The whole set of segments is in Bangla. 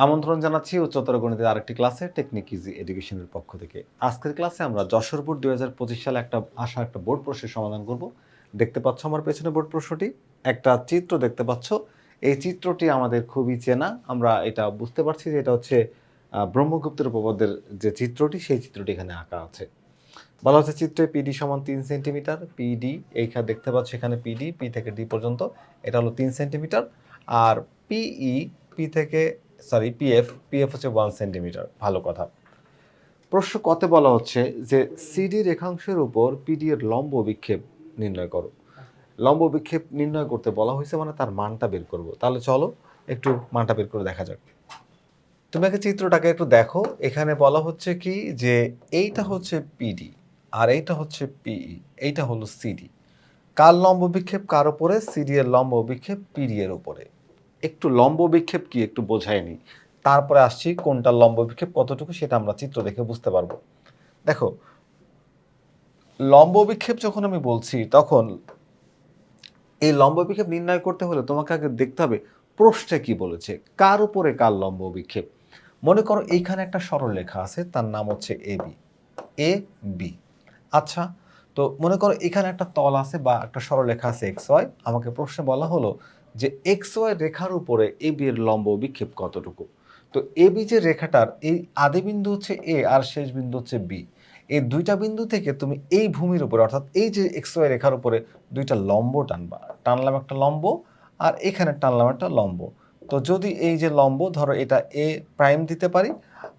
আমন্ত্রণ জানাচ্ছি উচ্চতর গণিতের আরেকটি ক্লাসে টেকনিক ইজি এডুকেশনের পক্ষ থেকে। আজকের ক্লাসে আমরা যশোর বোর্ড ২০২৫ সালে একটা বোর্ড প্রশ্নের সমাধান করব। দেখতে পাচ্ছ আমার পেছনে বোর্ড প্রশ্নটি, একটা চিত্র দেখতে পাচ্ছ। এই চিত্রটি আমাদের খুবই চেনা, আমরা এটা বুঝতে পারছি যে এটা হচ্ছে ব্রহ্মগুপ্তের উপপাদ্যের যে চিত্রটি, সেই চিত্রটি এখানে আঁকা আছে। বলা হচ্ছে চিত্রে পিডি সমান ৩ সেন্টিমিটার। পিডি এইখানে দেখতে পাচ্ছ, এখানে পিডি পি থেকে ডি পর্যন্ত এটা হলো ৩ সেন্টিমিটার। আর পিই পি থেকে পিএফ পিএফ হচ্ছে 1 সেন্টিমিটার। ভালো কথা। প্রশ্ন কতে বলা হচ্ছে যে সিডি রেখাংশের উপর পিডি এর লম্ব বিক্ষেপ নির্ণয় করো। লম্ব বিক্ষেপ নির্ণয় করতে বলা হয়েছে, মানে তার মানটা বের করব। তাহলে চলো একটু মানটা বের করে দেখা যাক। তুমি একটা চিত্রটাকে একটু দেখো। এখানে বলা হচ্ছে কি যে এইটা হচ্ছে পিডি আর এইটা হচ্ছে পিই, এইটা হলো সিডি। কার লম্ব বিক্ষেপ কার উপরে? সিডি এর লম্ব বিক্ষেপ পিডি এর উপরে। একটু লম্ব বিক্ষেপ কি একটু বোঝায়নি, তারপরে আসছি কোনটা লম্ব বিক্ষেপ কতটুকু সেটা আমরা চিত্র দেখে বুঝতে পারবো। দেখো, লম্ব বিক্ষেপ যখন আমি বলছি তখন এই লম্ব বিক্ষেপ নির্ণয় করতে হলে তোমাকে আগে দেখতে হবে প্রশ্নে কি বলেছে, কার উপরে কার লম্ব বিক্ষেপ। মনে করো এইখানে একটা সরলরেখা আছে, তার নাম হচ্ছে এ বি। আচ্ছা, তো মনে করো এখানে একটা তল আছে বা একটা সরলরেখা আছে এক্স ওয়াই। আমাকে প্রশ্নে বলা হলো যে এক্স ওয়াই রেখার উপরে এ বি এর লম্ব বিক্ষেপ কতটুকু। তো এ বি যে রেখাটার এই আদি বিন্দু হচ্ছে এ আর শেষ বিন্দু হচ্ছে বি, এই দুইটা বিন্দু থেকে তুমি এই ভূমির উপরে অর্থাৎ এই যে এক্স ওয়াই রেখার উপরে দুইটা লম্ব টানবা। টানলাম একটা লম্ব আর এখানে টানলাম একটা লম্ব। তো যদি এই যে লম্ব ধরো এটা এ প্রাইম দিতে পারি,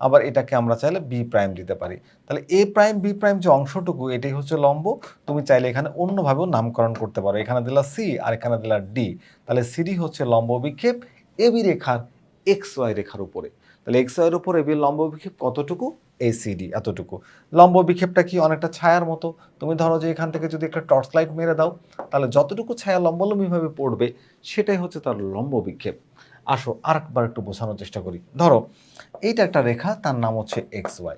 আবার এটাকে আমরা চাইলে বি প্রাইম দিতে পারি। তাহলে এ প্রাইম বি প্রাইম যে অংশটুকু এটাই হচ্ছে লম্ব। তুমি চাইলে এখানে অন্যভাবেও নামকরণ করতে পারো, এখানে দিলা সি আর এখানে দিলা ডি। তাহলে সিডি হচ্ছে লম্ব বিক্ষেপ এ বি রেখার এক্স ওয়াই রেখার উপরে। তাহলে এক্স ওয়াই এর উপরে এ বি লম্ব বিক্ষেপ কতটুকু? এসিডি এতটুকু। লম্ব বিক্ষেপটা কি? অনেকটা ছায়ার মতো। তুমি ধরো যে এখান থেকে যদি একটা টর্চ লাইট মেরে দাও, তাহলে যতটুকু ছায়া লম্বলম্বীভাবে পড়বে সেটাই হচ্ছে তার লম্ব বিক্ষেপ। আসো আরেকবার একটু বোঝানোর চেষ্টা করি। ধরো এইটা একটা রেখা, তার নাম হচ্ছে এক্স ওয়াই,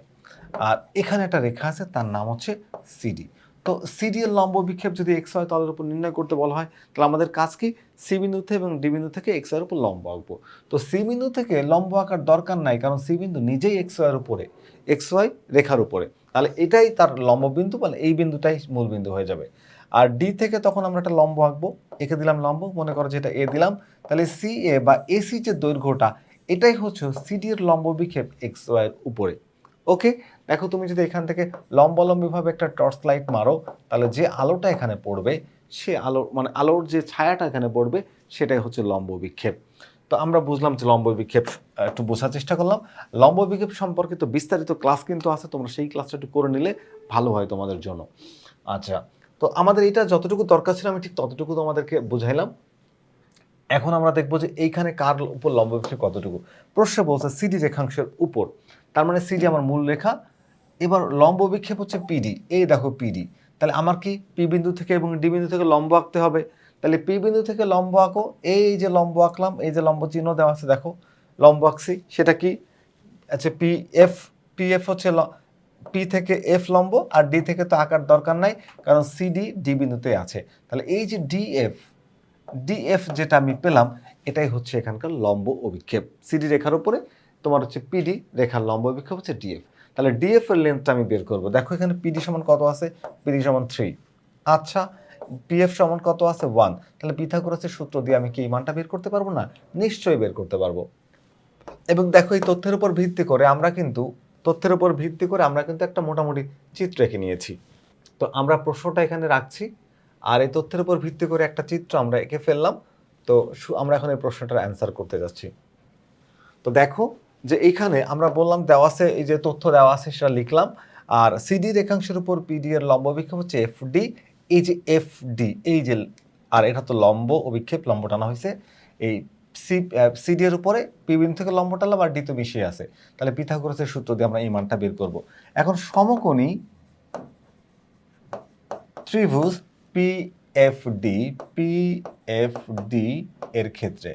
আর এখানে একটা রেখা আছে তার নাম হচ্ছে সিডি। তো সিডি এর লম্ব বিক্ষেপ যদি এক্স ওয়াই তলের উপর নির্ণয় করতে বলা হয়, তাহলে আমাদের কাজ কি? সি বিন্দু থেকে এবং ডি বিন্দু থেকে এক্স ওয়াই এর উপর লম্ব আঁকবো। তো সি বিন্দু থেকে লম্ব আঁকার দরকার নাই, কারণ সি বিন্দু নিজেই এক্স ওয়াই এর উপরে, এক্স ওয়াই রেখার উপরে। তাহলে এটাই তার লম্ব বিন্দু, মানে এই বিন্দুটাই মূল বিন্দু হয়ে যাবে। আর ডি থেকে তখন আমরা একটা লম্ব আঁকবো, একে দিলাম লম্ব, মনে করো যেটা এ দিলাম। তাহলে সি এ বা এসি যে দৈর্ঘ্যটা, এটাই হচ্ছে সিডি এর লম্ব বিক্ষেপ এক্স ওয়াই এর উপরে। ওকে, দেখো তুমি যদি এখান থেকে লম্বালম্বিভাবে একটা টর্চ লাইট মারো, তাহলে যে আলোটা এখানে পড়বে সে আলো, মানে আলোর যে ছায়াটা এখানে পড়বে সেটাই হচ্ছে লম্ব বিক্ষেপ। তো আমরা বুঝলাম যে লম্ব বিক্ষেপ, একটু বোঝার চেষ্টা করলাম। লম্ব বিক্ষেপ সম্পর্কিত বিস্তারিত ক্লাস কিন্তু আছে, তোমরা সেই ক্লাসটা একটু করে নিলে ভালো হয় তোমাদের জন্য। আচ্ছা, তো আমাদের এটা যতটুকু দরকার ছিল আমি ঠিক ততটুকু তোমাদেরকে বুঝাইলাম। এখন আমরা দেখবো যে এইখানে কার উপর লম্ব বিক্ষেপ কতটুকু। প্রশ্ন বলছে সিডি রেখাংশের উপর, তার মানে সিডি আমার মূল রেখা। এবার লম্ব বিক্ষেপ হচ্ছে পিডি, এই দেখো পিডি। তাহলে আমার কি পি বিন্দু থেকে এবং ডি বিন্দু থেকে লম্ব আঁকতে হবে। তাহলে পি বিন্দু থেকে লম্ব আঁকো, এই যে লম্ব আঁকলাম, এই যে লম্ব চিহ্ন দেওয়া আছে দেখো, লম্ব আঁকছি, সেটা কি? আচ্ছা, পি এফ, পি এফ হচ্ছে পি থেকে এফ লম্ব, আর ডি থেকে তো আঁকার দরকার নাই কারণ সিডি ডি বিন্দুতে আছে। তাহলে এই যে ডিএফ, ডিএফ যেটা আমি পেলাম এটাই হচ্ছে এখানকার লম্ব অভিক্ষেপ। সিডি রেখার উপরে তোমার হচ্ছে পিডি রেখার লম্ব অভিক্ষেপ হচ্ছে ডিএফ। তাহলে ডিএফ এর লেন্থটা আমি বের করব। দেখো এখানে পিডি সমান কত আছে? পিডি সমান 3। আচ্ছা, পিএফ সমান কত আছে? 1। তাহলে পিথাগোরাসের সূত্র দিয়ে আমি কি এই মানটা বের করতে পারবো না? নিশ্চয়ই বের করতে পারবো। এবং দেখো এই তথ্যের উপর ভিত্তি করে আমরা কিন্তু একটা মোটামুটি চিত্র এঁকে নিয়েছি। তো আমরা প্রশ্নটা এখানে রাখছি, আর এই তথ্যের উপর ভিত্তি করে একটা চিত্র আমরা এঁকে ফেললাম। তো আমরা এখন এই প্রশ্নটার অ্যান্সার করতে যাচ্ছি। তো দেখো যে এইখানে আমরা বললাম দেওয়া আছে, এই যে তথ্য দেওয়া আছে সেটা লিখলাম। আর সিডি রেখাংশের উপর পিডি এর লম্ব অভিক্ষেপ হচ্ছে এফডি, এই যে এফডি, এই যে, আর এটা তো লম্ব অভিক্ষেপ, লম্ব টানা হয়েছে। এই সিডি এর উপরে পি বিন্দু থেকে লম্ব টানলাম আর ডি তো মিশিয়ে আছে। তাহলে পিথাগোরাসের সূত্র দিয়ে আমরা এই মানটা বের করব। এখন সমকোণী ত্রিভুজ পিএফডি এর ক্ষেত্রে,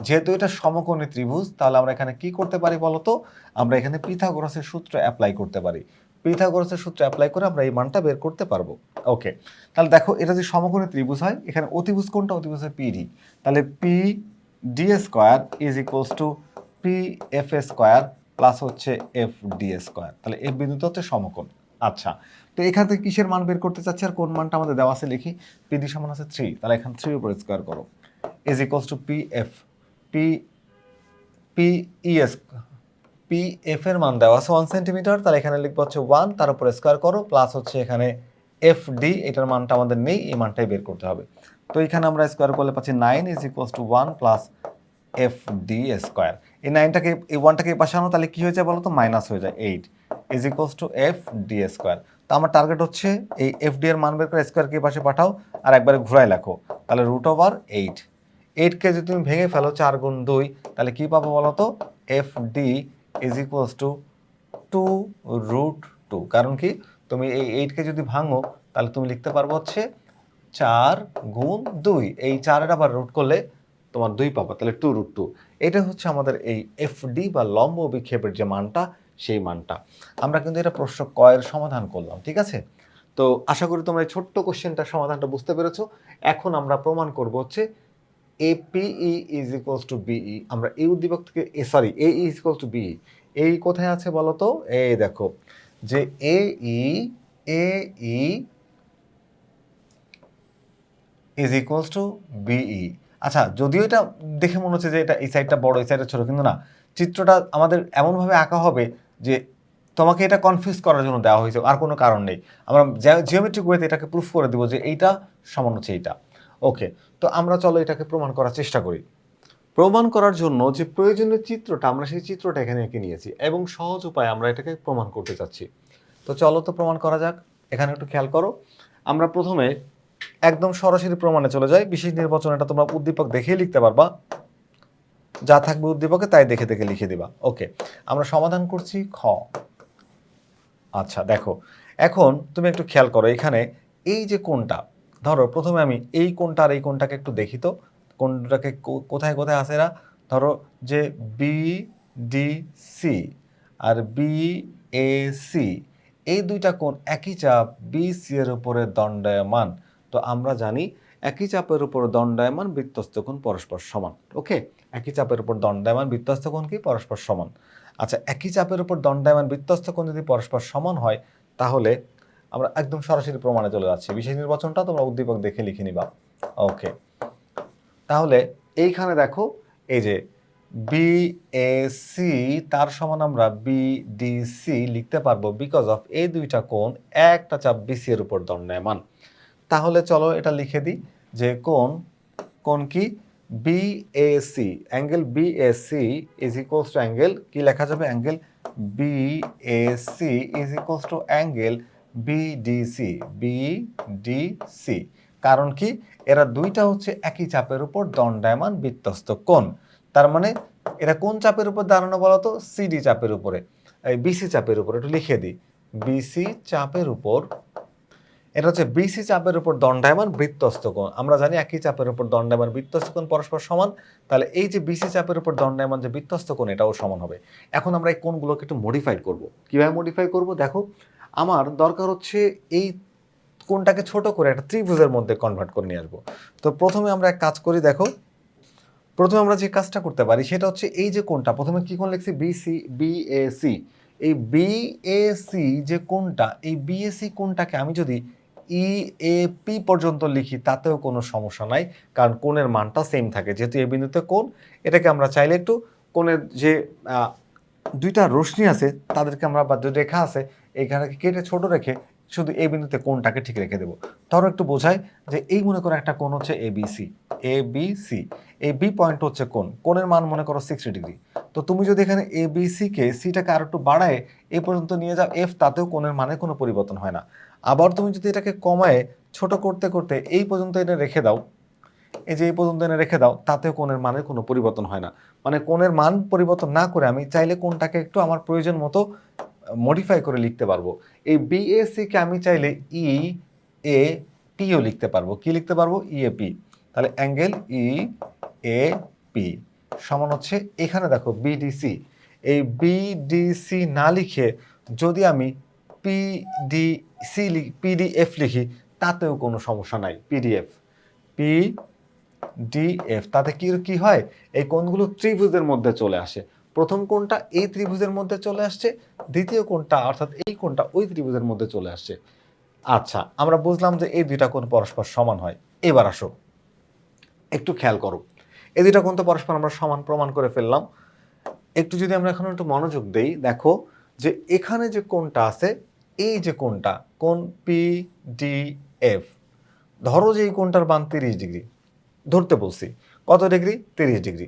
যেহেতু এটা সমকোণী ত্রিভুজ, তাহলে আমরা এখানে কি করতে পারি বলতো? আমরা এখানে পিথাগোরাসের সূত্র অ্যাপ্লাই করতে পারি। পিথাগোরাসের সূত্র অ্যাপ্লাই করে আমরা এই মানটা বের করতে পারবো। ওকে, তাহলে দেখো এটা যদি সমকোণী ত্রিভুজ হয়, এখানে অতিভুজ কোনটা? অতিভুজ পিডি। তাহলে P D square is equals two P F A square plus হচ্ছে এফ ডি স্কোয়ার। তাহলে এই বিন্দুতে হচ্ছে সমকোণ। আচ্ছা, তো এখান থেকে কিসের মান বের করতে চাচ্ছি আর কোন মানটা আমাদের দেওয়া আছে লিখি। পি ডি সমান আছে 3, তাহলে এখানে 3 উপর স্কোয়ার করো is equals two P F. P P E S P F এর মান দেওয়া আছে 1 সেন্টিমিটার, তাহলে এখানে লিখবো হচ্ছে 1, তার উপর স্কোয়ার করো প্লাস হচ্ছে এখানে এফ ডি, এটার মানটা আমাদের নেই, এই মানটাই বের করতে হবে। তো এখানে আমরা স্কোয়ার করলে পাচ্ছি 9 is equals two 1 plus F D square. এই 9টাকে এই 1টাকে পাশে আনো, তাহলে কি হয়ে যায় বলো তো, মাইনাস হয়ে যায় 8 is equals two F D square. তো আমার টার্গেট হচ্ছে এই এফ ডি এর মান বের করে স্কোয়ারকে পাশে পাঠাও আর একবারে ঘুরাই লেখো, তাহলে √8। 8কে যদি তুমি ভেঙে ফেলো 4 গুণ 2, তাহলে কি পাবো বলো তো, F D is equals two 2√2। কারণ কি, তুমি এই 8কে যদি ভাঙো তাহলে তুমি লিখতে পারবো হচ্ছে 4 গুণ 2, এই 4-এর আবার রুট করলে তোমার 2 পাবা, তাহলে 2√2। এটা হচ্ছে আমাদের এই এফডি বা লম্ব বিক্ষেপের যে মানটা, সেই মানটা। আমরা কিন্তু এটা প্রশ্ন ক এর সমাধান করলাম, ঠিক আছে? তো আশা করি তোমরা এই ছোট্ট কোশ্চেনটার সমাধানটা বুঝতে পেরেছো। এখন আমরা প্রমাণ করব হচ্ছে APE is equals to BE. আমরা এই উদ্দীপক থেকে AE is equals to BE, এই কোথায় আছে বলো তো, এই দেখো যে AE is equals to BE. আচ্ছা, যদিও এটা দেখে মনে হচ্ছে যে এটা এই সাইডটা বড় এই সাইডটা ছোট, কিন্তু না, চিত্রটা আমাদের এমনভাবে আঁকা হবে যে তোমাকে এটা কনফিউজ করার জন্য দেওয়া হয়েছে, আর কোনো কারণ নেই। আমরা জিওমেট্রিক ওয়েতে এটাকে প্রুফ করে দেবো যে এইটা সমান হচ্ছে এইটা। ওকে, তো আমরা চলো এটাকে প্রমাণ করার চেষ্টা করি। প্রমাণ করার জন্য যে প্রয়োজনীয় চিত্রটা, আমরা সেই চিত্রটা এখানে এঁকে নিয়েছি এবং সহজ উপায়ে আমরা এটাকে প্রমাণ করতে চাচ্ছি। তো চলো তো প্রমাণ করা যাক। এখানে একটু খেয়াল করো, আমরা প্রথমে একদম সরাসরি প্রমাণে চলে যাই। বিশেষ নির্বাচন, এটা তোমরা উদ্দীপক দেখেই লিখতে পারবা, যা থাকবে উদ্দীপকে তাই দেখে দেখে লিখে দিবা। ওকে, আমরা সমাধান করছি খ। আচ্ছা দেখো, এখন তুমি একটু খেয়াল করো, এখানে এই যে কোণটা, ধরো প্রথমে আমি এই কোণটা আর এই কোণটাকে একটু দেখি তো, কোণটাকে কোথায় কোথায় আছে এরা। ধরো যে বি ডি সি আর বি এ সি, এই দুইটা কোণ একই চাপ বি সি এর উপরে দণ্ডায়মান। তো আমরা জানি একই চাপের উপর দণ্ডায়মান বৃত্তস্থ কোণ পরস্পর সমান। ওকে, একই চাপের উপর দণ্ডায়মান বৃত্তস্থ কোণ কি পরস্পর সমান। আচ্ছা, একই চাপের উপর দণ্ডায়মান বৃত্তস্থ কোণ যদি পরস্পর সমান হয়, তাহলে আমরা একদম সরাসরি প্রমাণে চলে যাচ্ছি। বিশেষ নির্বাচনটা তোমরা উদ্দীপক দেখে লিখে নিবা। ওকে, তাহলে এইখানে দেখো, এই যে বিএসি তার সমান আমরা বিডিসি লিখতে পারবো, বিকজ অফ এই দুইটা কোণ একটা চাপ বিসি এর উপর দণ্ডায়মান। তাহলে চলো এটা লিখে দিই যে কোণ কি, BAC, angle BAC is equals to angle কি লেখা যাবে, angle BAC is equals to angle BDC. BDC কারণ কি, এরা দুইটা হচ্ছে একই চাপের উপর দণ্ডায়মান বৃত্তস্থ কোণ। তার মানে এরা কোন চাপের উপর দাঁড়ানো বলতো, সিডি চাপের উপরে, বিসি চাপের উপর। একটু লিখে দিই, বিসি চাপের উপর, এটা হচ্ছে বিসি চাপের উপর দণ্ডায়মান বৃত্তস্থ কোণ। আমরা জানি একই চাপের উপর দণ্ডায়মান বৃত্তস্থ কোণ পরস্পর সমান, তাহলে এই যে বিসি চাপের উপর দণ্ডায়মান যে বৃত্তস্থ কোণ, এটাও সমান হবে। এখন আমরা এই কোণগুলোকে একটু মডিফাই করব। কিভাবে মডিফাই করব, দেখো আমার দরকার হচ্ছে এই কোণটাকে ছোট করে একটা ত্রিভুজের মধ্যে কনভার্ট করে নিয়ে আসবো। তো প্রথমে আমরা এক কাজ করি, দেখো প্রথমে আমরা যে কাজটা করতে পারি সেটা হচ্ছে এই যে কোণটা, প্রথমে কি কোণ লিখছি, বিএসি। এই বিএসি যে কোণটা, এই বিএসি কোণটাকে আমি যদি ইএপি পর্যন্ত লিখি তাতেও কোনো সমস্যা নাই, কারণ কোণের মানটা সেম থাকে। যেহেতু এই বিন্দুতে কোণ, এটাকে আমরা চাইলে একটু কোণের যে দুইটা রশ্মি আছে তাদেরকে আমরা, বা যে রেখা আছে এখানে কেটে ছোট রেখে শুধু এই বিন্দুতে কোণটাকে ঠিক রেখে দেবো। ধরো একটু বোঝাই যে এই মনে করো একটা কোণ হচ্ছে এবিসি, এবিসি, এই বি পয়েন্ট হচ্ছে কোণের মান মনে করো 60 ডিগ্রি। তো তুমি যদি এখানে এবিসি কে সিটাকে আর একটু বাড়ায় এই পর্যন্ত নিয়ে যাও এফ, তাতেও কোণের মানে কোনো পরিবর্তন হয় না। আবার তুমি যদি এটাকে কমায় ছোট করতে করতে এই পর্যন্ত এনে রেখে দাও, এই যে এই পর্যন্ত এনে রেখে দাও, তাতেও কোণের মানের কোনো পরিবর্তন হয় না। মানে কোণের মান পরিবর্তন না করে আমি চাইলে কোণটাকে একটু আমার প্রয়োজন মতো মডিফাই করে লিখতে পারবো। এই বিএসি কে আমি চাইলে ই এ পিও লিখতে পারবো। কি লিখতে পারবো, ইএপি। তাহলে অ্যাঙ্গেল ই এ পি সমান হচ্ছে, এখানে দেখো বিডিসি, এই বিডিসি না লিখে যদি আমি পিডিএফ লিখি তাতেও কোনো সমস্যা নাই। পিডিএফ তাতে কি কি হয়, এই কোণগুলো ত্রিভুজের মধ্যে চলে আসে। প্রথম কোণটা এই ত্রিভুজের মধ্যে চলে আসছে, দ্বিতীয় কোণটা অর্থাৎ এই কোণটা ওই ত্রিভুজের মধ্যে চলে আসছে। আচ্ছা, আমরা বুঝলাম যে এই দুইটা কোণ পরস্পর সমান হয়। এবার আসো একটু খেয়াল করো, এই দুইটা কোণ তো পরস্পর আমরা সমান প্রমাণ করে ফেললাম। একটু যদি আমরা এখন একটু মনোযোগ দেই, দেখো যে এখানে যে কোণটা আছে, এই যে কোণটা, কোণ পি ডি এফ, ধরো যে এই কোণটার মান 30 ডিগ্রি ধরতে বলছি। কত ডিগ্রি? 30 ডিগ্রি।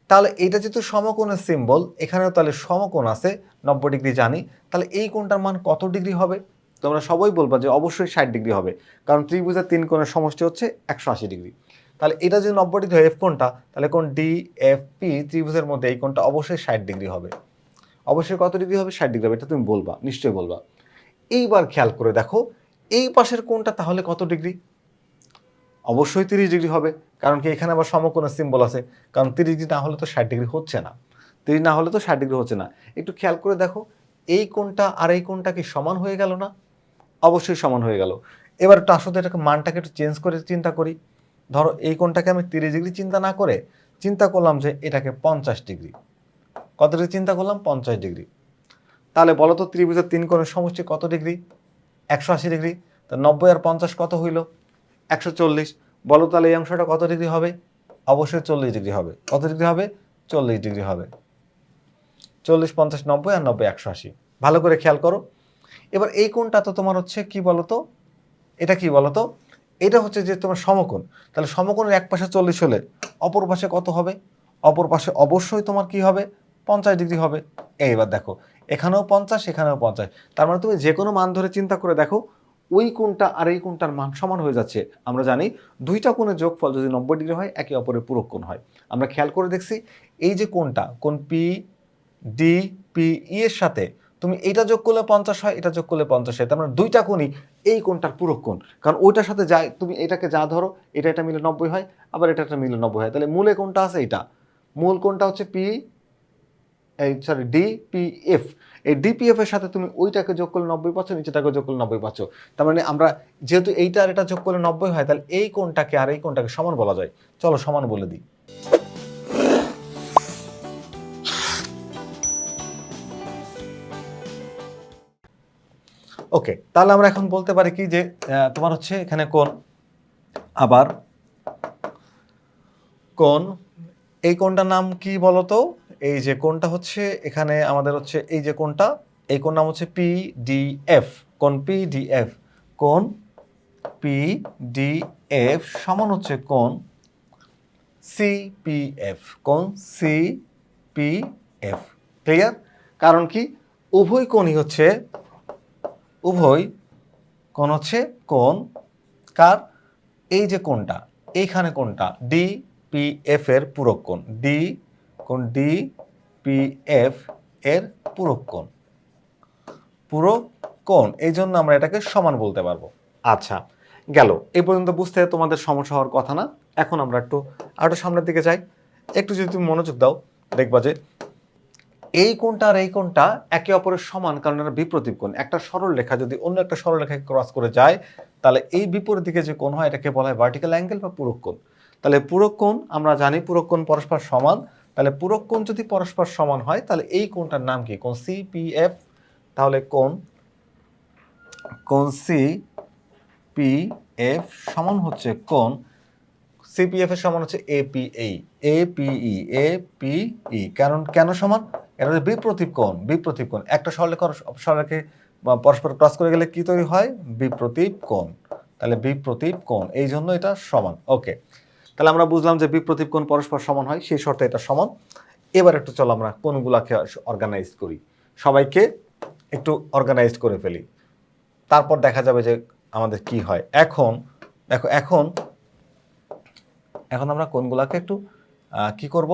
তাহলে এটা যেহেতু সমকোণের সিম্বল, এখানেও তাহলে সমকোণ আছে, 90 ডিগ্রি জানি। তাহলে এই কোণটার মান কত ডিগ্রি হবে? তোমরা সবাই বলবা যে অবশ্যই 60 ডিগ্রি হবে, কারণ ত্রিভুজের 3 কোণের সমষ্টি হচ্ছে 180 ডিগ্রি। তাহলে এটা যদি 90 ডিগ্রি হয় এফ কোণটা, তাহলে কোণ ডি এফ পি ত্রিভুজের মধ্যে এই কোণটা অবশ্যই 60 ডিগ্রি হবে। অবশ্যই কত ডিগ্রি হবে? 60 ডিগ্রি হবে। এটা তুমি বলবা, নিশ্চয়ই বলবা। এইবার খেয়াল করে দেখো, এই পাশের কোণটা তাহলে কত ডিগ্রি? অবশ্যই 30 ডিগ্রি হবে, কারণ কি এখানে আবার সমকোণের সিম্বল আছে, কারণ 30 ডিগ্রি না হলে তো 60 ডিগ্রি হচ্ছে না, 30 না হলে তো 60 ডিগ্রি হচ্ছে না। একটু খেয়াল করে দেখো, এই কোণটা আর এই কোণটা কি সমান হয়ে গেল না? অবশ্যই সমান হয়ে গেল। এবার একটু আসলে এটাকে মানটাকে একটু চেঞ্জ করে চিন্তা করি। ধরো এই কোণটাকে আমি 30 ডিগ্রি চিন্তা না করে চিন্তা করলাম যে এটাকে 50 ডিগ্রি। কত ডিগ্রি চিন্তা করলাম? 50 ডিগ্রি। তাহলে বলো তো ত্রিভুজের 3 কোণের সমষ্টি কত ডিগ্রি? 180 ডিগ্রি। তা 90 আর 50 কত হইল? 140। বলো তাহলে এই অংশটা কত ডিগ্রি হবে? অবশ্যই 40 ডিগ্রি হবে। কত ডিগ্রি হবে? 40 ডিগ্রি হবে। 40, 50, 90 আর 90, 180। ভালো করে খেয়াল করো। এবার এই কোণটা তো তোমার হচ্ছে কি বলতো? এটা কি বলতো? এটা হচ্ছে যে তোমার সমকোণ। তাহলে সমকোণের এক পাশে 40 হলে অপর পাশে কত হবে? অপর পাশে অবশ্যই তোমার কি হবে? 50 ডিগ্রি হবে। এইবার দেখো, এখানেও 50, এখানেও 50। তার মানে তুমি যে কোনো মান ধরে চিন্তা করে দেখো, ওই কোণটা আর এই কোণটার মান সমান হয়ে যাচ্ছে। আমরা জানি দুইটা কোণের যোগফল যদি 90 ডিগ্রি হয়, একে অপরের পূরক কোণ হয়। আমরা খেয়াল করে দেখছি, এই যে কোণটা, কোণ পি ডি পি ই এর সাথে তুমি এটা যোগ করলে 50 হয়, এটা যোগ করলে 50 হয়। তার মানে দুইটা কোণই এই কোণটার পূরক কোণ, কারণ ওইটার সাথে যা তুমি এটাকে যা ধরো, এটা মিলে 90 হয়, আবার এটা মিলে 90 হয়। তাহলে মূলে কোণটা আছে এটা, মূল কোণটা হচ্ছে পি, এই সরি ডিপিএফ। এই ডিপিএফ এর সাথে তুমি ওইটাকে যোগ করলে 90 পাচ্ছ, নিচেটাকে যোগ করলে 90 পাচ্ছ। তার মানে আমরা যেহেতু এইটা আর এটা যোগ করলে 90 হয়, তাহলে এই কোণটাকে আর এই কোণটাকে সমান বলা যায়। চলো সমান বলে দিই। ওকে, তাহলে আমরা এখন বলতে পারি কি যে তোমার হচ্ছে এখানে কোণ, আবার কোণ, এই কোণটার নাম কি বলতো? এই যে কোণটা হচ্ছে এখানে আমাদের হচ্ছে এই যে কোণটা, এই কোণ নাম হচ্ছে পিডিএফ। কোণ পিডিএফ, কোণ পিডিএফ সমান হচ্ছে কোণ সিপিএফ, কোণ সিপিএফ। ক্লিয়ার? কারণ কি উভয় কোণই হচ্ছে, উভয় কোণ হচ্ছে কোণ কার? এই যে কোণটা, এইখানে কোণটা ডি পি এফ এর পূরক কোণ, কোণ ডি পি এফ এর পূরক কোণ, পূরক কোণ। এই জন্য আমরা এটাকে সমান বলতে পারবো। আচ্ছা, গেল। এই পর্যন্ত বুঝতে তোমাদের সমস্যা হওয়ার কথা না। এখন আমরা একটু সামনের দিকে যাই। একটু যদি তুমি মনোযোগ দাও, দেখবা যে এই কোণটা আর এই কোণটা একে অপরের সমান, কারণ এটা বিপ্রতীপ কোণ। একটা সরল রেখা যদি অন্য একটা সরল রেখাকে ক্রস করে যায়, তাহলে এই বিপরীত দিকে যে কোণ হয় এটাকে বলা হয় ভার্টিক্যাল অ্যাঙ্গেল বা পূরক কোণ। তাহলে পূরক কোণ আমরা জানি, পূরক কোণ পরস্পর সমান। তাহলে পূরক কোণ যদি পরস্পর সমান হয়, তাহলে এই কোণটার নাম কি? কোণ সিপিএফ। তাহলে কোণ সিপিএফ সমান হচ্ছে কোণ, সিপিএফ এর সমান হচ্ছে এপিই, এপিই, এপিই। কারণ কেন সমান? এটা হচ্ছে বিপ্রতীপ কোণ, বিপ্রতীপ কোণ। একটা সরলরেখে পরস্পর ক্রস করে গেলে কি তৈরি হয়? বিপ্রতীপ কোণ। তাহলে বিপ্রতীপ কোণ, এই জন্য এটা সমান। ওকে, তাহলে আমরা বুঝলাম যে বিপ্রতীপ কোণ পরস্পর সমান হয়, সেই শর্তে এটা সমান। এবার একটু চলো আমরা কোণগুলোকে অর্গানাইজ করি, সবাইকে একটু অর্গানাইজ করে ফেলি, তারপর দেখা যাবে যে আমাদের কি হয়। এখন দেখো, এখন আমরা কোণগুলোকে একটু কি করব?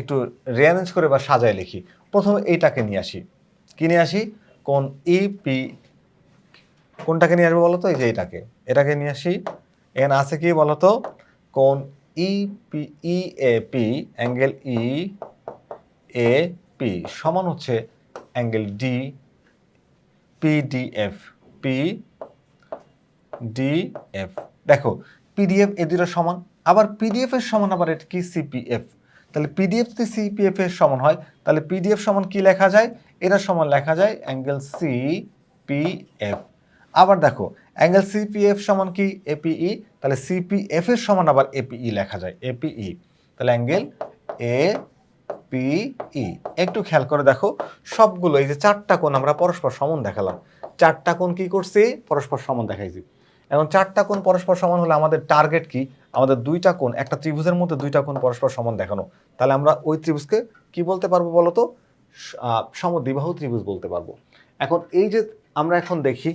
একটু রিঅ্যারেঞ্জ করে বা সাজায় লিখি। প্রথমে এইটাকে নিয়ে আসি। কি নিয়ে আসি? কোণ ইপি। কোনটাকে নিয়ে আসবো বলতো? এই যে এটাকে নিয়ে আসি। এখানে আছে কি বলতো? কোণ EP, E A P, angle E A P সমান হচ্ছে অ্যাঙ্গেল ডি পিডিএফ, পিডিএফ। দেখো পিডিএফ এ দুটো সমান, আবার পিডিএফ এর সমান আবার এটা কি? সিপিএফ। তাহলে পিডিএফ যদি সিপিএফ এর সমান হয় তাহলে পিডিএফ সমান কি লেখা যায়, এটা সমান লেখা যায় অ্যাঙ্গেল সিপিএফ। আবার দেখো অ্যাঙ্গেল সিপিএফ সমান কি এপিই, তাহলে সিপিএফ এর সমান আবার এপিই লেখা যায়, এপিই। তাহলে অ্যাঙ্গেল এপিই। একটু খেয়াল করে দেখো সবগুলো এই যে চারটা কোণ আমরা পরস্পর সমান দেখালাম, চারটা কোণ কি করছি পরস্পর সমান দেখাইছি। এখন চারটা কোণ পরস্পর সমান হলে আমাদের টার্গেট কি, আমাদের দুইটা কোণ, একটা ত্রিভুজের মধ্যে দুইটা কোণ পরস্পর সমান দেখানো। তাহলে আমরা ওই ত্রিভুজকে কি বলতে পারবো বলতো, সমদ্বিবাহু ত্রিভুজ বলতে পারবো। এখন এই যে আমরা এখন দেখি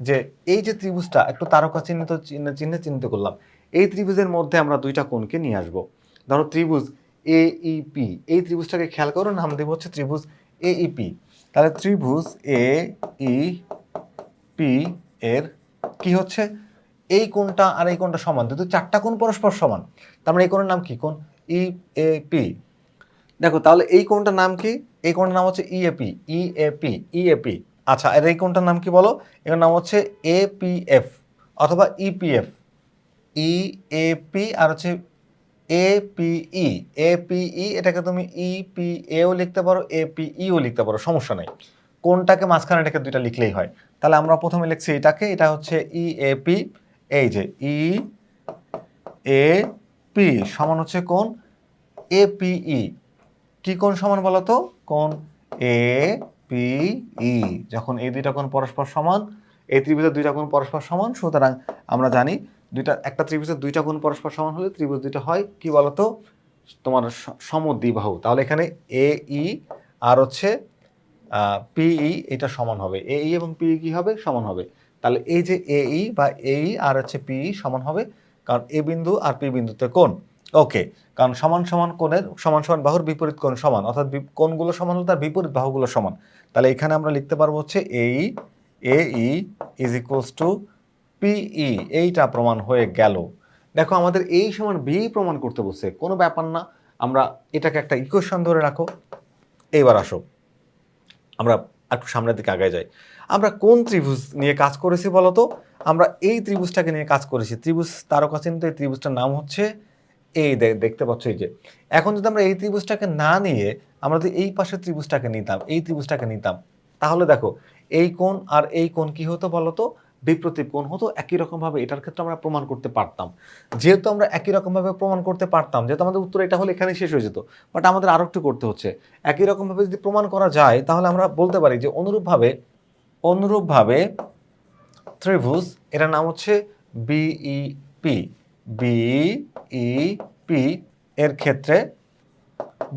যে এই যে ত্রিভুজটা একটু তারকা চিহ্নে চিহ্নিত করলাম, এই ত্রিভুজের মধ্যে আমরা দুইটা কোণকে নিয়ে আসবো। ধরো ত্রিভুজ এইপি, এই ত্রিভুজটাকে খেয়াল করো, নাম দেব হচ্ছে ত্রিভুজ এইপি। তাহলে ত্রিভুজ এইপি এর কি হচ্ছে, এই কোণটা আর এই কোণটা সমান, যেহেতু চারটা কোণ পরস্পর সমান, তার মানে এই কোণের নাম কি, কোণ ইএপি। দেখো তাহলে এই কোণটার নাম কি, এই কোণটার নাম হচ্ছে ইএপি, ইএপি, ইএপি। আচ্ছা আর এই কোণটার নাম কি বলো, এর নাম হচ্ছে এপিএফ অথবা ইপিএফ, ইএপি আর হচ্ছে এপিই, এপিই এটাকে তুমি ইপিএও লিখতে পারো, এপিইও লিখতে পারো, সমস্যা নেই। কোনটাকে মাঝখানে রেখে দুইটা লিখলেই হয়। তাহলে আমরা প্রথমে লিখছি এটাকে, এটা হচ্ছে ইএপি, এই যে ইএপি সমান হচ্ছে কোণ এপিই। কি কোণ সমান বলো তো, কোণ এপিই। যখন এই দুইটা কোণ পরস্পর সমান, এই ত্রিভুজের দুইটা কোণ পরস্পর সমান, সুতরাং আমরা জানি একটা ত্রিভুজের দুইটা কোণ পরস্পর সমান হলে ত্রিভুজ দুইটা হয় কি বলতো, তোমার সমদ্বিবাহু। তাহলে এখানে এই আর হচ্ছে পিই এটা সমান হবে, এই এবং পিই কি হবে সমান হবে। তাহলে এই যে এই বা এই আর হচ্ছে পিই সমান হবে, কারণ এ বিন্দু আর পি বিন্দুতে কোণ। ওকে, কারণ সমান সমান কোণের সমান সমান বাহুর বিপরীত কোণ সমান, অর্থাৎ কোণগুলো সমান হলে তার বিপরীত বাহুগুলো সমান। তাহলে এখানে আমরা লিখতে পারবো হচ্ছে এই ইজ ইকুয়ালস টু পিই, এইটা প্রমাণ হয়ে গেল। দেখো আমাদের এই সমান বি প্রমাণ করতে বলছে, কোনো ব্যাপার না, আমরা এটাকে একটা ইকুয়েশন ধরে রাখো। এইবার আসো আমরা একটু সামনের দিকে আগে যাই। আমরা কোন ত্রিভুজ নিয়ে কাজ করেছি বলতো, আমরা এই ত্রিভুজটাকে নিয়ে কাজ করেছি, ত্রিভুজ তারকা চিহ্নিত এই ত্রিভুজটার নাম হচ্ছে এই, দেখতে পাচ্ছ এই যে। এখন যদি আমরা এই ত্রিভুজটাকে না নিয়ে আমরা যদি এই পাশের ত্রিভুজটাকে নিতাম, এই ত্রিভুজটাকে নিতাম, তাহলে দেখো এই কোণ আর এই কোণ কি হতো বলতো, বিপ্রতীপ কোণ হতো। একই রকম ভাবে এটার ক্ষেত্রে আমরা প্রমাণ করতে পারতাম। যেহেতু আমরা একই রকম ভাবে প্রমাণ করতে পারতাম, যেহেতু আমাদের উত্তর এটা হলে এখানে শেষ হয়ে যেত, বাট আমাদের আরো একটু করতে হচ্ছে। একই রকম ভাবে যদি প্রমাণ করা যায় তাহলে আমরা বলতে পারি যে অনুরূপভাবে ত্রিভুজ, এটার নাম হচ্ছে বিইপি, বিইপি এর ক্ষেত্রে,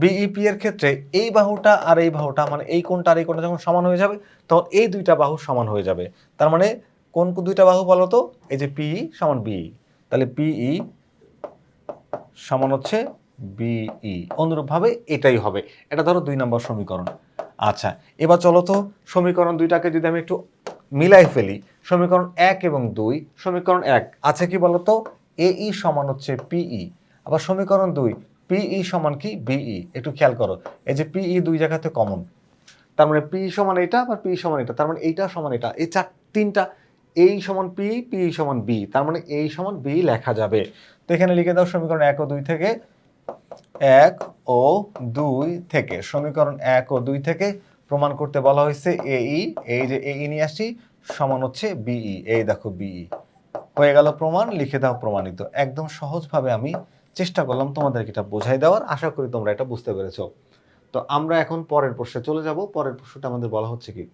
বিইপি এর ক্ষেত্রে এই বাহুটা আর এই বাহুটা, মানে এই কোণটা আর এই কোণটা যখন সমান হয়ে যাবে তখন এই দুইটা বাহু সমান হয়ে যাবে। তার মানে কোন দুইটা বাহু বলো তো, এই যে পিই সমান বিই, তাহলে পিই সমান হচ্ছে বিই। অনুরূপভাবে এটাই হবে, এটা ধরো 2 নম্বর সমীকরণ। আচ্ছা এবার চলো তো সমীকরণ দুইটাকে যদি আমি একটু মিলাই ফেলি, সমীকরণ 1 এবং 2, সমীকরণ 1 আছে কি বলতো, এই সমান হচ্ছে পিই, আবার সমীকরণ 2 পিই সমান কি বিই। একটু খেয়াল করো এই যে পিই দুই জায়গাতে কমন, তার মানে পি সমান এটা আবার পি সমান এটা, তার মানে এইটা সমান এটা, এই তিনটা এই সমান পি, পি সমান বি, তার মানে এই সমান বি লেখা যাবে। তো এখানে লিখে দাও সমীকরণ 1 ও 2 থেকে, 1 ও 2 থেকে, সমীকরণ 1 ও 2 থেকে প্রমাণ করতে বলা হয়েছে এই যে এই নিয়ে আসছি সমান হচ্ছে বিই, এই দেখো বিই হয়ে গেল প্রমাণ, লিখে দাও প্রমাণিত। একদম সহজভাবে আমি চেষ্টা করলাম তোমাদেরকে এটা বোঝাই দেওয়ার, আশা করি তোমরা এটা বুঝতে পেরেছো। তো আমরা এখন পরের প্রশ্নে চলে যাব। পরের প্রশ্নটা আমাদের বলা হচ্ছে কি,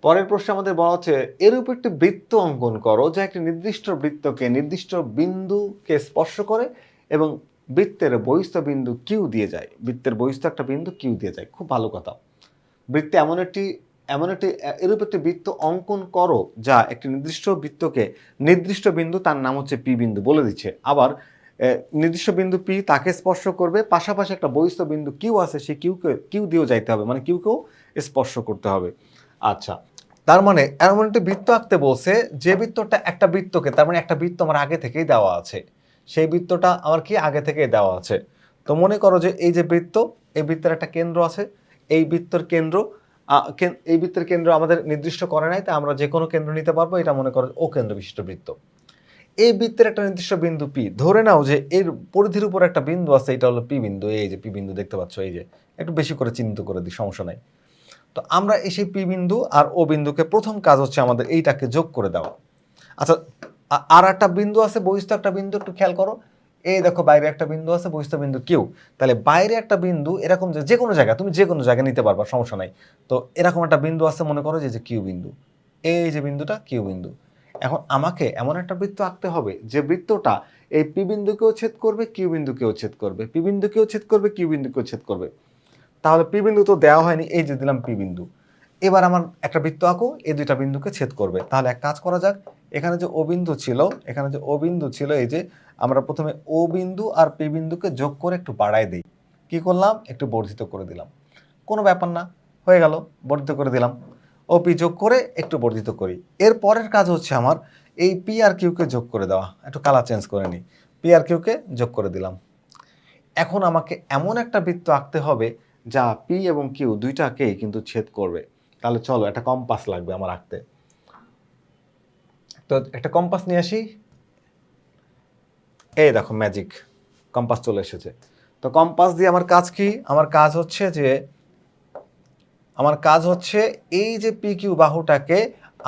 পরের প্রশ্নে আমাদের বলা হচ্ছে এরূপ একটি বৃত্ত অঙ্কন করো যা একটি নির্দিষ্ট বৃত্তকে নির্দিষ্ট বিন্দুকে স্পর্শ করে এবং বৃত্তের বহিস্থ বিন্দু কিউ দিয়ে যায়, বৃত্তের বহিস্থ একটা বিন্দু কিউ দিয়ে যায়। খুব ভালো কথা, বৃত্তে এমন একটি এরূপ একটি বৃত্ত অঙ্কন করো যা একটি নির্দিষ্ট বৃত্তকে নির্দিষ্ট বিন্দু, তার নাম হচ্ছে পি বিন্দু বলে দিচ্ছে, আবার নির্দিষ্ট বিন্দু পি তাকে স্পর্শ করবে, পাশাপাশি একটা বহিস্থ বিন্দু কিউ আছে, সেই কিউ দিয়েও যাইতে হবে, মানে কিউকেও স্পর্শ করতে হবে। আচ্ছা তার মানে এমন একটা বৃত্ত আঁকতে বলছে যে বৃত্তটা একটা বৃত্তকে, তার মানে একটা বৃত্ত আমার আগে থেকেই দেওয়া আছে, সেই বৃত্তটা আমার কি আগে থেকেই দেওয়া আছে। তো মনে করো যে এই যে বৃত্ত, এই বৃত্তের একটা কেন্দ্র আছে, এই বৃত্তের কেন্দ্র এই বৃত্তের কেন্দ্র আমাদের নির্দিষ্ট করে নাই, তাই আমরা যে কোনো কেন্দ্র নিতে পারবো, এটা মনে করো ও কেন্দ্র বিশিষ্ট বৃত্ত। এই বৃত্তের একটা নির্দিষ্ট বিন্দু পি, ধরে নাও যে এর পরিধির উপর একটা বিন্দু আছে, এটা হলো পি বিন্দু, এই যে পি বিন্দু দেখতে পাচ্ছ, এই যে একটু বেশি করে চিহ্নিত করে দিই, সমস্যা নাই। তো আমরা এই সেই পি বিন্দু আর ও বিন্দুকে প্রথম কাজ হচ্ছে আমাদের এইটাকে যোগ করে দেওয়া। আচ্ছা, আর একটা বিন্দু আছে, বহিস্থ একটা বিন্দু, একটু খেয়াল করো, এই দেখো বাইরে একটা বিন্দু আছে, বহিস্থ বিন্দু কিউ। তাহলে বাইরে একটা বিন্দু এরকম যে কোনো জায়গা, তুমি যে কোনো জায়গায় নিতে পারবা, সমস্যা নাই। তো এরকম একটা বিন্দু আছে, মনে করো যে কিউ বিন্দু, এই যে বিন্দুটা কিউ বিন্দু। এখন আমাকে এমন একটা বৃত্ত আঁকতে হবে যে বৃত্তটা এই পি বিন্দুকেও ছেদ করবে, কিউ বিন্দুকেও ছেদ করবে, পি বিন্দুকেও ছেদ করবে, কিউ বিন্দুকেও ছেদ করবে। তাহলে পি বিন্দু তো দেওয়া হয়নি, এই যে দিলাম পি বিন্দু। এবার আমার একটা বৃত্ত আঁকো, এই দুইটা বিন্দুকে ছেদ করবে। তাহলে এক কাজ করা যাক, এখানে যে ও বিন্দু ছিল, এখানে যে ও বিন্দু ছিল, এই যে আমরা প্রথমে ও বিন্দু আর পি বিন্দুকে যোগ করে একটু বাড়ায় দিই। কি করলাম? একটু বর্ধিত করে দিলাম। কোনো ব্যাপার না, হয়ে গেল, বর্ধিত করে দিলাম। ও পি যোগ করে একটু বর্ধিত করি। এর পরের কাজ হচ্ছে আমার এই পি আর কিউকে যোগ করে দেওয়া। একটু কালার চেঞ্জ করে নিই, পি আর কিউকে যোগ করে দিলাম। এখন আমাকে এমন একটা বৃত্ত আঁকতে হবে যা পি এবং কিউ দুইটাকেই কিন্তু ছেদ করবে। তাহলে চলো, একটা কম্পাস লাগবে আমার আঁকতে। তো একটা কম্পাস নিয়ে আসি, এই দেখো ম্যাজিক, কম্পাস চলে এসেছে। তো কম্পাস দিয়ে আমার কাজ কি? আমার কাজ হচ্ছে এই যে পি কিউ বাহুটাকে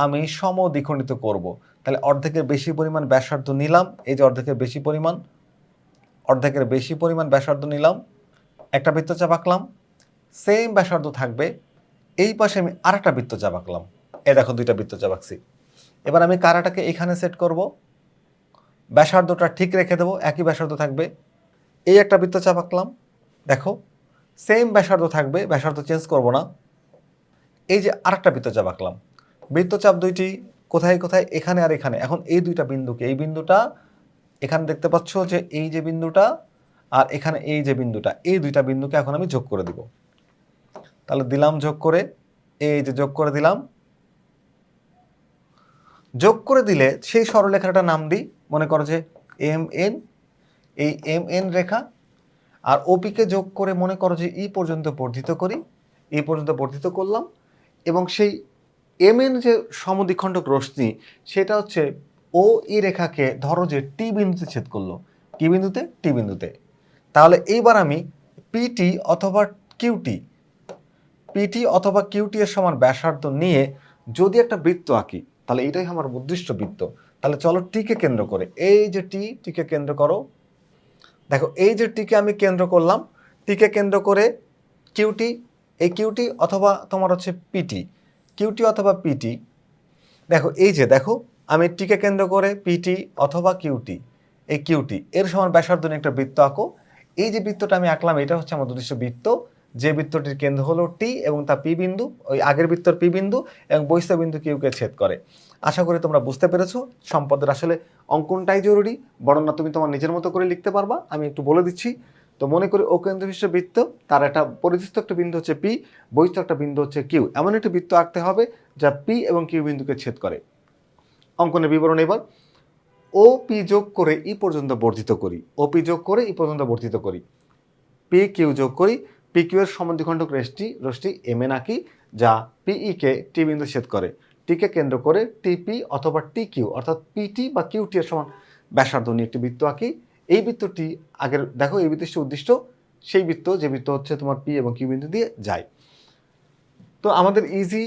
আমি সমদ্বিখণ্ডিত করব। তাহলে অর্ধেকের বেশি পরিমাণ ব্যাসার্ধ নিলাম, এই যে অর্ধেকের বেশি পরিমাণ ব্যাসার্ধ নিলাম, একটা বৃত্তচাপ আঁকলাম, সেম ব্যাসার্ধ থাকবে। এই পাশে আমি আরেকটা বৃত্তচাপ আঁকলাম, এই দেখো দুইটা বৃত্তচাপ আঁকছি। এবার আমি কারাটাকে এখানে সেট করব, ব্যাসার্ধটা ঠিক রেখে দেবো, একই ব্যাসার্ধ থাকবে। এই একটা বৃত্তচাপ আঁকলাম, দেখো সেম ব্যাসার্ধ থাকবে, ব্যাসার্ধ চেঞ্জ করব না। এই যে আরেকটা বৃত্তচাপ আঁকলাম, বৃত্তচাপ দুইটি কোথায় কোথায়? এখানে আর এখানে। এখন এই দুইটা বিন্দুকে, এই বিন্দুটা এখানে দেখতে পাচ্ছ যে এই যে বিন্দুটা, আর এখানে এই যে বিন্দুটা, এই দুইটা বিন্দুকে এখন আমি যোগ করে দিব। তাহলে দিলাম যোগ করে, এই যে যোগ করে দিলাম। যোগ করে দিলে সেই সরলরেখাটার নাম দিই, মনে করো যে এম এন, এই এম এন রেখা। আর ওপিকে যোগ করে মনে করো যে ই পর্যন্ত বর্ধিত করি, এই পর্যন্ত বর্ধিত করলাম। এবং সেই এম এন যে সমদ্বিখণ্ডক রশ্মি, সেটা হচ্ছে ও ই রেখাকে ধরো যে টি বিন্দুতে ছেদ করলো। কি বিন্দুতে? টি বিন্দুতে। তাহলে এইবার আমি পিটি অথবা কিউটি এর সমান ব্যাসার্ধ নিয়ে যদি একটা বৃত্ত আঁকি, তাহলে এটাই আমার উদ্দিষ্ট বৃত্ত। তাহলে চলো টিকে কেন্দ্র করে, এই যে টিকে কেন্দ্র করো। দেখো এই যে টিকে আমি কেন্দ্র করলাম, টিকে কেন্দ্র করে কিউটি, এই কিউটি অথবা তোমার হচ্ছে পিটি, কিউটি অথবা পিটি। দেখো এই যে দেখো, আমি টিকে কেন্দ্র করে পিটি অথবা কিউটি, এই কিউটি এর সমান ব্যাসার্ধ নিয়ে একটা বৃত্ত আঁকো। এই যে বৃত্তটা আমি আঁকলাম, এটা হচ্ছে আমার উদ্দিষ্ট বৃত্ত, যে বৃত্তটির কেন্দ্র হলো টি এবং তা পি বিন্দু, ওই আগের বৃত্তর পি বিন্দু এবং বহিঃস্থ বিন্দু কিউকে ছেদ করে। আশা করি তোমরা বুঝতে পেরেছো। সম্পদের আসলে অঙ্কনটাই জরুরি, বর্ণনা তুমি তোমার নিজের মতো করে লিখতে পারবা, আমি একটু বলে দিচ্ছি। তো মনে করি ও কেন্দ্রবিশিষ্ট বৃত্ত, তার একটা পরিধিস্থ একটা বিন্দু হচ্ছে পি, বহিঃস্থ একটা বিন্দু হচ্ছে কিউ। এমন একটি বৃত্ত আঁকতে হবে যা পি এবং কিউ বিন্দুকে ছেদ করে। অঙ্কনের বিবরণ এবার, ও পি যোগ করে ই পর্যন্ত বর্ধিত করি, ও পি যোগ করে ই পর্যন্ত বর্ধিত করি, পি কিউ যোগ করি, পি কিউ এর সমদ্বিখণ্ডক রশ্মি এম এন আঁকি, যা পিই কে টি বিন্দু ছেদ করে। টিকে কেন্দ্র করে টিপি অথবা টি কিউ অর্থাৎ পিটি বা কিউটি এর সমান ব্যাসার্ধ নিয়ে একটি বৃত্ত আঁকি। এই বৃত্তটি আগের দেখো, এই বৃত্তটি উদ্দিষ্ট সেই বৃত্ত যে বৃত্ত হচ্ছে তোমার পি এবং কিউ বিন্দু দিয়ে যায়। তো আমাদের ইজি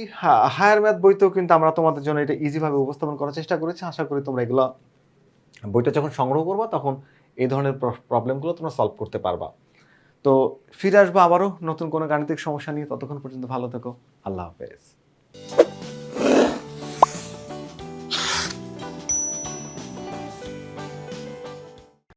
হায়ার ম্যাথ বইতেও কিন্তু আমরা তোমাদের জন্য এটা ইজিভাবে উপস্থাপন করার চেষ্টা করেছি। আশা করি তোমরা এগুলো বইটা যখন সংগ্রহ করবা তখন এই ধরনের প্রবলেমগুলো তোমরা সলভ করতে পারবা। তো ফিরে আসবো আবারও নতুন কোনো গাণিতিক সমস্যা নিয়ে। ততক্ষণ পর্যন্ত ভালো থেকো। আল্লাহ হাফেজ।